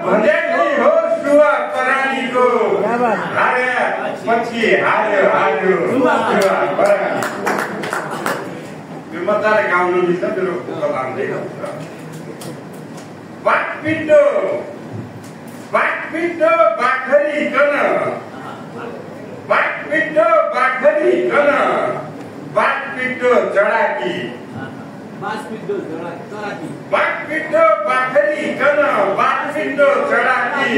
भन्दै हो सुवा परानीको हारे पछि हार्यो हार्यो सुवा परानी। यो मजाले गाउनु मिल्छ मेरो गला आउँदैन। बाटपिटो बाखरीकन बाटपिटो बाखरीकन बाटपिटो चढाकी बाटपिटो बाखरीकन बाटपिटो चढाकी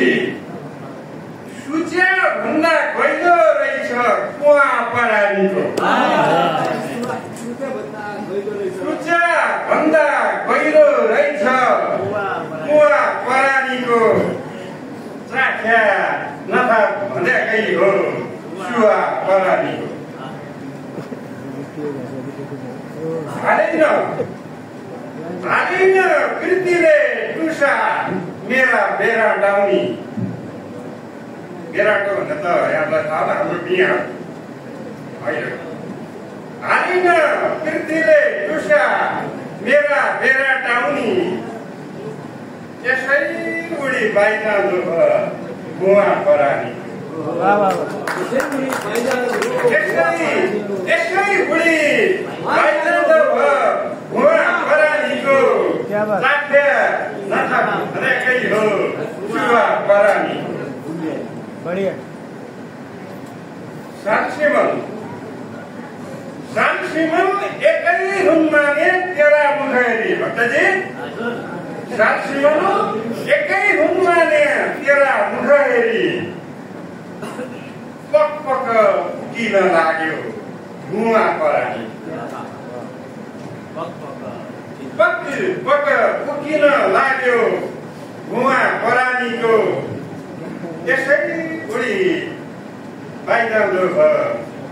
सुच्या भन्दा गहिरो रहेछ कुवा परानीको सुच्या भन्दा गहिरो रहेछ कुवा परानीको चाख्या नथा भनेकै हो सुवा परानीको। हालिन कृतिले टुसा मेरा बेरा डाउनी। बेराको भन्दा त यहाँलाई थाहा छ हाम्रो बिहा होइन। हालिन कृतिले टुसा मेरा बेरा डाउनी यसै उडी बाइजानु भयो कुवा परानी। यसै उडी बाइजानु भयो कुवा परानीको चाख्या नथा भनेकै हो सुवा परानी। सानसिमल एकै हुन्माने तेरा मुखरी भक्तजी सानसिमल एकै हुन्माने तेरा मुखरी पक पक किन लाग्यो कुवा परानी। पक पक किन लाग्यो कुवा परानीको यसै उडी बाइजानु भयो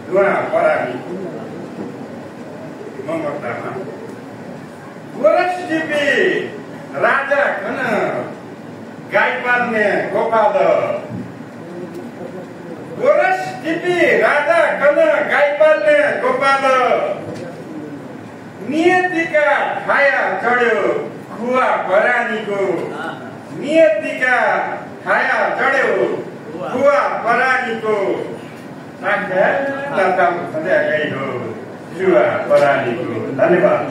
कुवा परानी। ममतामा गोरस टिपी राजा खन गाई पाल्ने गोपाल गोरस टिपी राजा खन गाई पाल्ने गोपाल नियतिका छाया चढ्यो कुवा परानीको नियतिका छाया चढ्यो कुवा परानीको साख्या नता भन्दै हो सुवा परानीको। धन्यवाद।